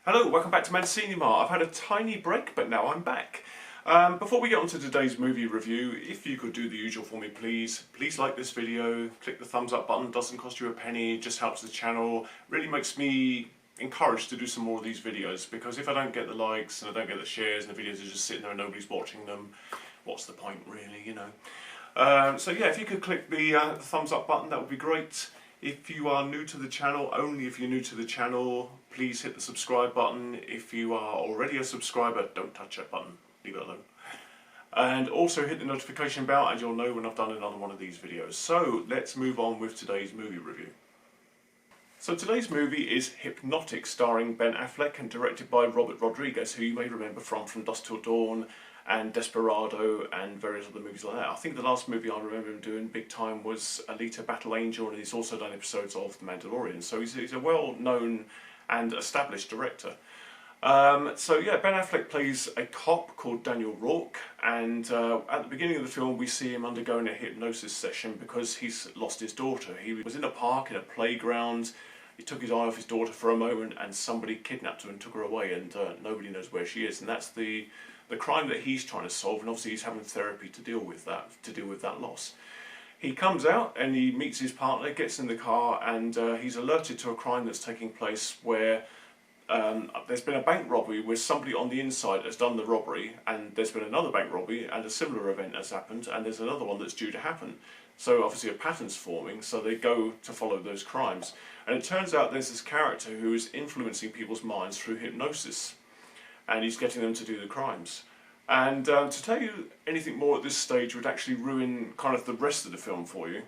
Hello, welcome back to Mancinima. I've had a tiny break, but now I'm back. Before we get on to today's movie review, if you could do the usual for me, please like this video, click the thumbs up button, doesn't cost you a penny, just helps the channel, really makes me encouraged to do some more of these videos, because if I don't get the likes and I don't get the shares and the videos are just sitting there and nobody's watching them, what's the point really, you know? So yeah, if you could click the thumbs up button, that would be great. If you are new to the channel, only if you're new to the channel, please hit the subscribe button. If you are already a subscriber, don't touch that button, leave it alone. And also hit the notification bell and you'll know when I've done another one of these videos. So let's move on with today's movie review. So today's movie is Hypnotic, starring Ben Affleck and directed by Robert Rodriguez, who you may remember from Dusk Till Dawn and Desperado and various other movies like that. I think the last movie I remember him doing big time was Alita Battle Angel, and he's also done episodes of The Mandalorian, so he's a well-known and established director. So yeah, Ben Affleck plays a cop called Daniel Rourke, and at the beginning of the film we see him undergoing a hypnosis session because he's lost his daughter. He was in a park, in a playground, he took his eye off his daughter for a moment and somebody kidnapped her and took her away, and nobody knows where she is, and that's the crime that he's trying to solve, and obviously he's having therapy to deal with that loss. He comes out and he meets his partner, gets in the car, and he's alerted to a crime that's taking place where there's been a bank robbery where somebody on the inside has done the robbery, and there's been another bank robbery and a similar event has happened, and there's another one that's due to happen. So obviously a pattern's forming, so they go to follow those crimes. And it turns out there's this character who is influencing people's minds through hypnosis, and he's getting them to do the crimes. And to tell you anything more at this stage would actually ruin kind of the rest of the film for you.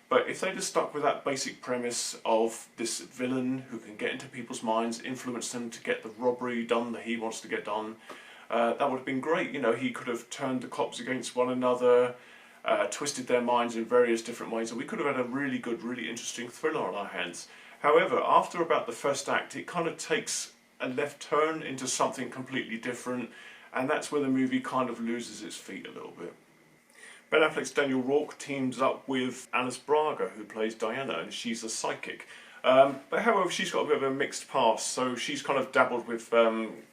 But if they'd have stuck with that basic premise of this villain who can get into people's minds, influence them to get the robbery done that he wants to get done, that would have been great. You know, he could have turned the cops against one another, twisted their minds in various different ways, and we could have had a really good, really interesting thriller on our hands. However, after about the first act, it kind of takes a left turn into something completely different, and that's where the movie kind of loses its feet a little bit. Ben Affleck's Daniel Rourke teams up with Alice Braga, who plays Diana, and she's a psychic. But however, she's got a bit of a mixed past, so she's kind of dabbled with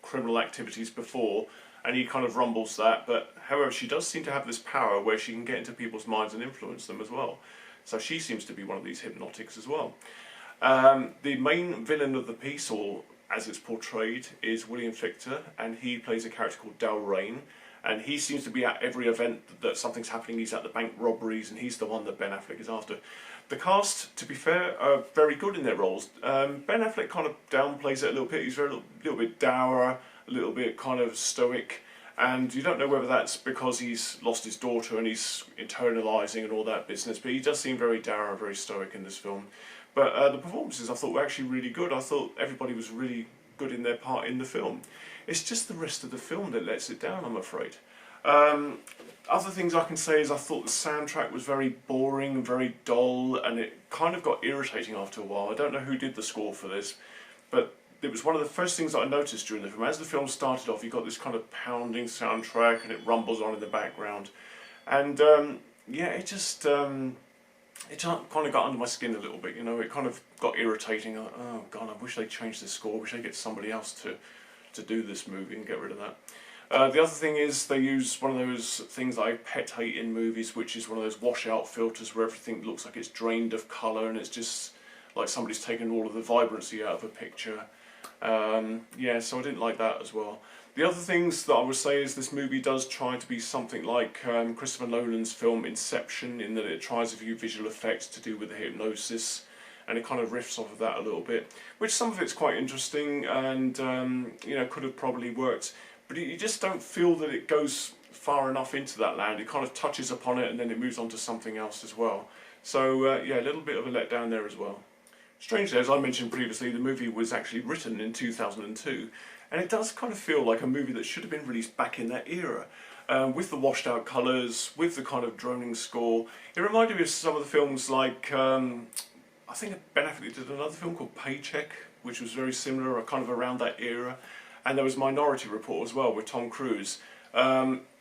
criminal activities before, and he kind of rumbles that, but however, she does seem to have this power where she can get into people's minds and influence them as well. So she seems to be one of these hypnotics as well. The main villain of the piece, or as it's portrayed, is William Fichtner, and he plays a character called Del Rain, and he seems to be at every event that something's happening. He's at the bank robberies, and he's the one that Ben Affleck is after. The cast, to be fair, are very good in their roles. Ben Affleck kind of downplays it a little bit. He's very little bit dour, a little bit kind of stoic, and you don't know whether that's because he's lost his daughter and he's internalising and all that business, but he does seem very dour and very stoic in this film. But the performances I thought were actually really good. I thought everybody was really good in their part in the film. It's just the rest of the film that lets it down, I'm afraid. Other things I can say is I thought the soundtrack was very boring and very dull, and it kind of got irritating after a while. I don't know who did the score for this, but it was one of the first things that I noticed during the film. As the film started off, you got this kind of pounding soundtrack and it rumbles on in the background. And yeah, it just... it kind of got under my skin a little bit, you know. It kind of got irritating. Oh God, I wish they'd change the score. I wish they'd get somebody else to do this movie and get rid of that. The other thing is they use one of those things I pet hate in movies, which is one of those washout filters where everything looks like it's drained of colour and it's just like somebody's taken all of the vibrancy out of a picture. Yeah, so I didn't like that as well. The other things that I would say is this movie does try to be something like Christopher Nolan's film Inception, in that it tries a few visual effects to do with the hypnosis, and it kind of riffs off of that a little bit, which some of it's quite interesting and you know, could have probably worked, but you just don't feel that it goes far enough into that land. It kind of touches upon it and then it moves on to something else as well. So yeah, a little bit of a letdown there as well. Strangely, as I mentioned previously, the movie was actually written in 2002, and it does kind of feel like a movie that should have been released back in that era. With the washed out colours, with the kind of droning score. It reminded me of some of the films like, I think Ben Affleck did another film called Paycheck, which was very similar, kind of around that era. And there was Minority Report as well, with Tom Cruise.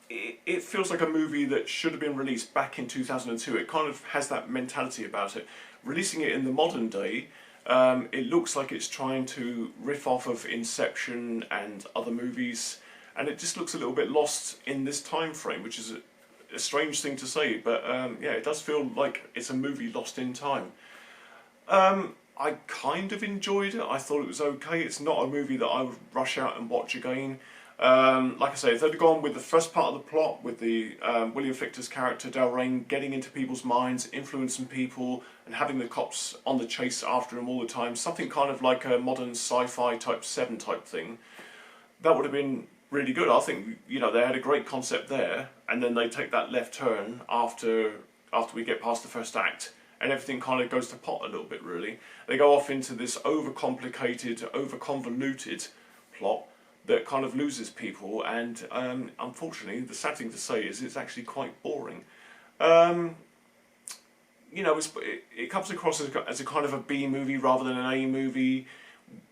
It feels like a movie that should have been released back in 2002. It kind of has that mentality about it. Releasing it in the modern day It looks like it's trying to riff off of Inception and other movies, and it just looks a little bit lost in this time frame, which is a strange thing to say, but yeah, it does feel like it's a movie lost in time. I kind of enjoyed it. I thought it was okay. It's not a movie that I would rush out and watch again. Like I say, if they'd gone with the first part of the plot, with the William Fichtner's character Dalrain getting into people's minds, influencing people, and having the cops on the chase after him all the time, something kind of like a modern sci-fi type 7 type thing, that would have been really good. I think, you know, they had a great concept there, and then they take that left turn after we get past the first act, and everything kind of goes to pot a little bit, really. They go off into this overcomplicated, over-convoluted plot that kind of loses people, and unfortunately, the sad thing to say is it's actually quite boring. You know, it comes across as a kind of a B movie rather than an A movie.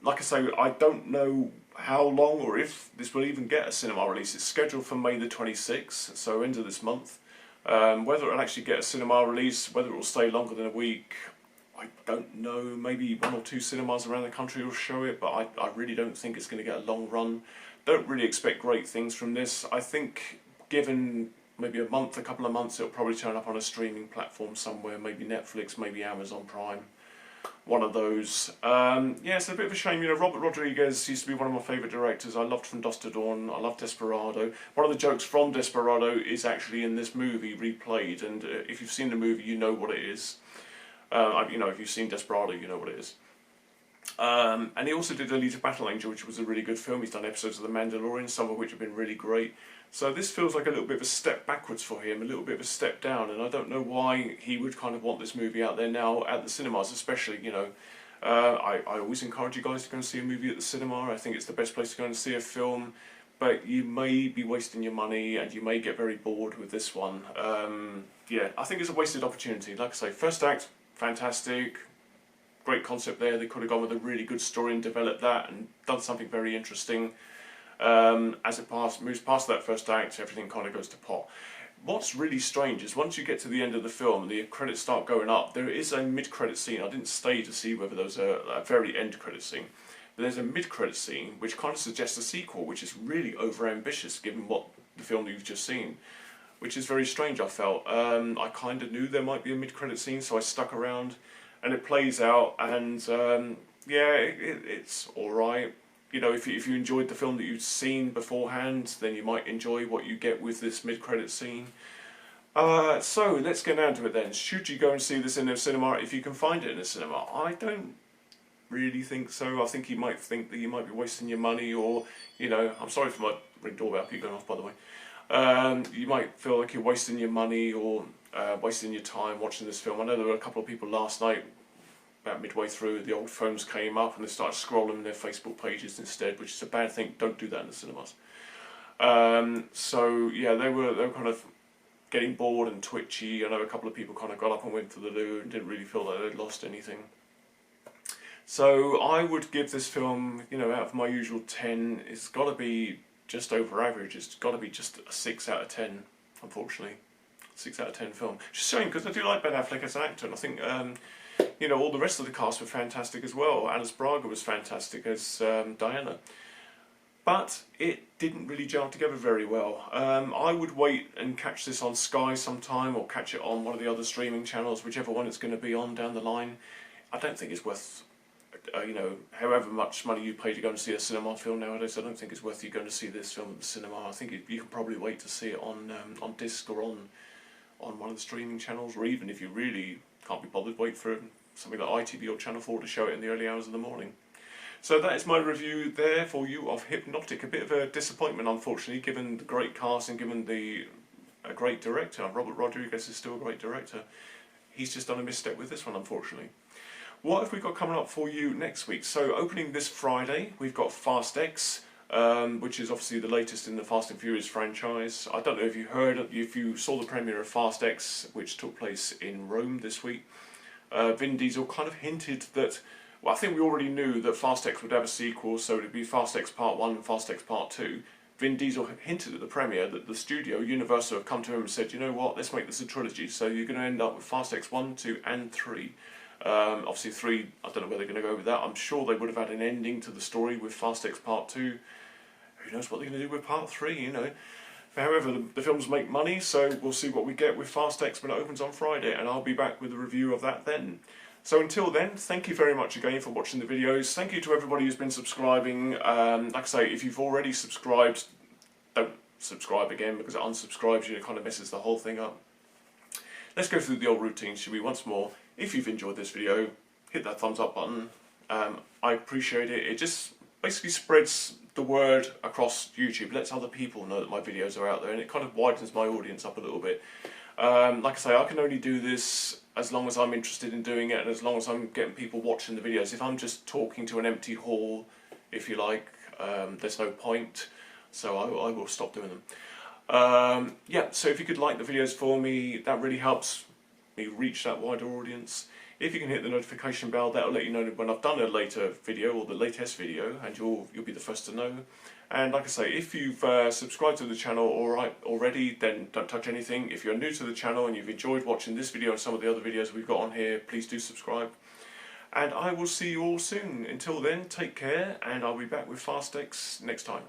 Like I say, I don't know how long or if this will even get a cinema release. It's scheduled for May the 26th, so end of this month. Whether it'll actually get a cinema release, whether it will stay longer than a week, I don't know. Maybe 1 or 2 cinemas around the country will show it, but I really don't think it's going to get a long run. Don't really expect great things from this. I think given maybe a couple of months, it'll probably turn up on a streaming platform somewhere, maybe Netflix, maybe Amazon Prime. One of those. Yeah, it's a bit of a shame. You know, Robert Rodriguez used to be one of my favourite directors. I loved From Dusk to Dawn. I loved Desperado. One of the jokes from Desperado is actually in this movie replayed, and if you've seen the movie, you know what it is. You know, if you've seen Desperado, you know what it is. And he also did Alita Battle Angel, which was a really good film. He's done episodes of The Mandalorian, some of which have been really great. So this feels like a little bit of a step backwards for him, a little bit of a step down, and I don't know why he would kind of want this movie out there now at the cinemas, especially, you know. I always encourage you guys to go and see a movie at the cinema. I think it's the best place to go and see a film, but you may be wasting your money and you may get very bored with this one. Yeah, I think it's a wasted opportunity. Like I say, first act, fantastic. Great concept there. They could have gone with a really good story and developed that and done something very interesting. As it moves past that first act, everything kind of goes to pot. What's really strange is once you get to the end of the film, the credits start going up, there is a mid-credit scene. I didn't stay to see whether there was a very end credit scene, but there's a mid-credit scene which kind of suggests a sequel, which is really over-ambitious given what the film you've just seen, which is very strange, I felt. I kind of knew there might be a mid-credit scene, so I stuck around. And it plays out, and yeah, it's alright. You know, if you enjoyed the film that you'd seen beforehand, then you might enjoy what you get with this mid-credit scene. So, let's get down to it then. Should you go and see this in a cinema if you can find it in a cinema? I don't really think so. I think you might think that you might be wasting your money, or, you know, I'm sorry for my ring doorbell, keep going off by the way. You might feel like you're wasting your money, or wasting your time watching this film. I know there were a couple of people last night, about midway through, the old phones came up and they started scrolling their Facebook pages instead, which is a bad thing. Don't do that in the cinemas. So yeah, they were kind of getting bored and twitchy. I know a couple of people kind of got up and went to the loo and didn't really feel like they'd lost anything. So I would give this film, you know, out of my usual 10, it's got to be just over average. It's got to be just a 6 out of 10, unfortunately. 6 out of 10 film. Which is a shame, because I do like Ben Affleck as an actor, and I think, you know, all the rest of the cast were fantastic as well. Alice Braga was fantastic as Diana. But it didn't really gel together very well. I would wait and catch this on Sky sometime, or catch it on one of the other streaming channels, whichever one it's going to be on down the line. I don't think it's worth, you know, however much money you pay to go and see a cinema film nowadays. I don't think it's worth you going to see this film at the cinema. I think you can probably wait to see it on disc or on one of the streaming channels, or even if you really can't be bothered, wait for something like ITV or Channel 4 to show it in the early hours of the morning. So that is my review there for you of Hypnotic. A bit of a disappointment, unfortunately, given the great cast and given a great director. Robert Rodriguez is still a great director. He's just done a misstep with this one, unfortunately. What have we got coming up for you next week? So opening this Friday, we've got Fast X, which is obviously the latest in the Fast and Furious franchise. I don't know if you saw the premiere of Fast X, which took place in Rome this week. Vin Diesel kind of hinted that, well, I think we already knew that Fast X would have a sequel, so it would be Fast X Part 1 and Fast X Part 2. Vin Diesel hinted at the premiere that the studio, Universal, have come to him and said, you know what, let's make this a trilogy, so you're going to end up with Fast X 1, 2 and 3. Obviously 3, I don't know where they're going to go with that. I'm sure they would have had an ending to the story with Fast X Part 2. Who knows what they're going to do with Part 3, you know. However, the films make money, so we'll see what we get with Fast X when it opens on Friday, and I'll be back with a review of that then. So until then, thank you very much again for watching the videos. Thank you to everybody who's been subscribing. Like I say, if you've already subscribed, don't subscribe again, because it unsubscribes you and it kind of messes the whole thing up. Let's go through the old routine, shall we, once more. If you've enjoyed this video, hit that thumbs up button. I appreciate it. It just basically spreads the word across YouTube, lets other people know that my videos are out there, and it kind of widens my audience up a little bit. Like I say, I can only do this as long as I'm interested in doing it, and as long as I'm getting people watching the videos. If I'm just talking to an empty hall, if you like, there's no point, so I will stop doing them. Yeah, so if you could like the videos for me, that really helps me reach that wider audience. If you can hit the notification bell, that'll let you know when I've done a later video, or the latest video, and you'll be the first to know. And like I say, if you've subscribed to the channel already, then don't touch anything. If you're new to the channel and you've enjoyed watching this video and some of the other videos we've got on here, please do subscribe. And I will see you all soon. Until then, take care, and I'll be back with Fast X next time.